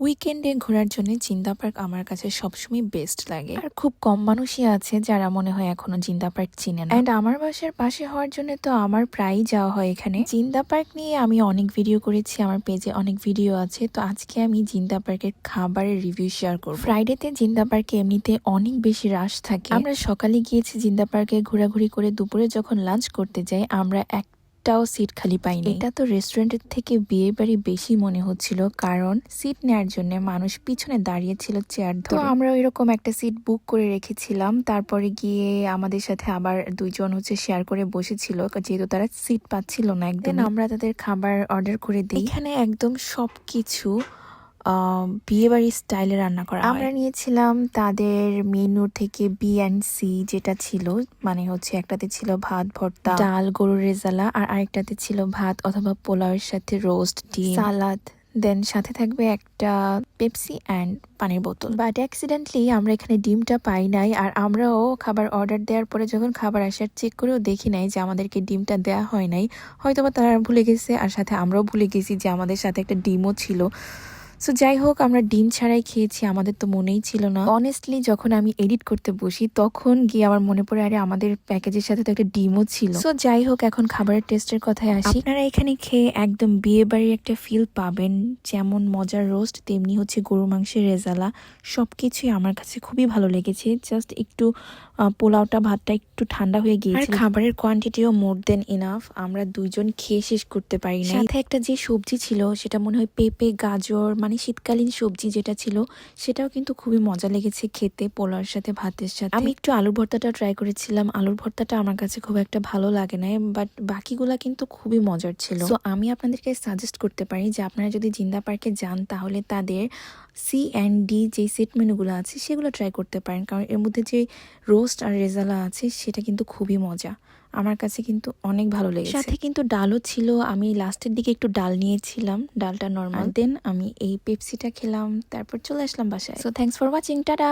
উইকেন্ডে ঘোরার জন্য জিন্দা পার্ক আমার কাছে সবসময় বেস্ট লাগে। আর খুব কম মানুষই আছে যারা মনে হয় এখনো জিন্দা পার্ক চিনে না। এন্ড আমার বাসার পাশে হওয়ার জন্য তো আমার প্রায়ই যাওয়া হয় এখানে। জিন্দা পার্ক নিয়ে আমি অনেক ভিডিও করেছি, আমার পেজে অনেক ভিডিও আছে। তো আজকে আমি জিন্দা পার্কের খাবারের রিভিউ শেয়ার করব। ফ্রাইডেতে জিন্দা পার্কে এমনিতে অনেক বেশি রাশ থাকে। আমরা সকালে গিয়েছি জিন্দা পার্কে, ঘোরাঘুরি করে দুপুরে যখন লাঞ্চ করতে যাই আমরা একটাও সিট খালি পাইনি। এটা তো রেস্টুরেন্টের থেকে বিয়ে বাড়ি বেশি মনে হচ্ছিল, কারণ সিট নেওয়ার জন্য মানুষ পিছনে দাঁড়িয়েছিল চেয়ার ধরে। তো আমরা এরকম একটা সিট বুক করে রেখেছিলাম, তারপরে গিয়ে আমাদের সাথে আবার দুইজন শেয়ার করে বসেছিল, যেহেতু তারা সিট পাচ্ছিল না একদম। আমরা তাদের খাবার অর্ডার করে দিই। এখানে একদম সবকিছু বিয়ে বাড়ির স্টাইলে রান্না করা। আমরা নিয়েছিলাম তাদের মেনু থেকে B&C, যেটা ছিল মানে একটাতে ছিল ভাত ভর্তা ডাল গরুর রেজালা, আর আরেকটাতে ছিল ভাত অথবা পোলাওয়ের সাথে রোস্ট ডিম সালাদ, দেন সাথে থাকবে একটা পেপসি অ্যান্ড পানির বোতল। বাট অ্যাক্সিডেন্টলি আমরা এখানে ডিমটা পাই নাই, আর আমরাও খাবার অর্ডার দেওয়ার পরে যখন খাবার আসার চেক করেও দেখি নাই যে আমাদেরকে ডিমটা দেওয়া হয় নাই। হয়তোবা তারা ভুলে গেছে, আর সাথে আমরাও ভুলে গেছি যে আমাদের সাথে একটা ডিমও ছিল। সো যাই হোক, আমরা ডিম ছাড়াই খেয়েছি, আমাদের তো মনেই ছিল না। অনেস্টলি যখন আমি এডিট করতে বসি তখন গিয়ে আমার মনে পড়ে আরে আমাদের প্যাকেজের সাথে তো একটা ডিমও ছিল। সো যাই হোক, এখন খাবারের টেস্টের কথায় আসি। আপনারা এখানে খেয়ে একদম বিয়ে বাড়ির একটা ফিল পাবেন। যেমন মজার রোস্ট, তেমনি গরু মাংসের রেজালা, সবকিছুই আমার কাছে খুবই ভালো লেগেছে। জাস্ট একটু পোলাওটা ভাতটা একটু ঠান্ডা হয়ে গিয়েছে। খাবারের কোয়ান্টিটিও মোর দেন ইনাফ, আমরা দুইজন খেয়ে শেষ করতে পারি না। সাথে একটা যে সবজি ছিল সেটা মনে হয় পেঁপে গাজর, মানে শীতকালীন সবজি যেটা ছিল, সেটাও কিন্তু খুবই মজা লেগেছে খেতে পোলাওর সাথে ভাতের সাথে। আমি একটু আলুর ভর্তাটা ট্রাই করেছিলাম, আলুর ভর্তাটা আমার কাছে খুব একটা ভালো লাগে না, বাট বাকিগুলা কিন্তু খুবই মজার ছিল। সো আমি আপনাদেরকে সাজেস্ট করতে পারি যে আপনারা যদি জিন্দা পার্কে যান তাহলে তাদের C&D যে সেট মেনুগুলো আছে সেগুলো ট্রাই করতে পারেন, কারণ এর মধ্যে যে রোস্ট আর রেজালা আছে সেটা কিন্তু খুবই মজা। আমার কাছে কিন্তু অনেক ভালো লেগেছে। সাথে কিন্তু ডালও ছিল, আমি লাস্টের দিকে একটু ডাল নিয়েছিলাম, ডালটা নর্মাল। দেন আমি এই পেপসিটা খেলাম, তারপর চলে আসলাম বাসায়। So thanks for watching, tata.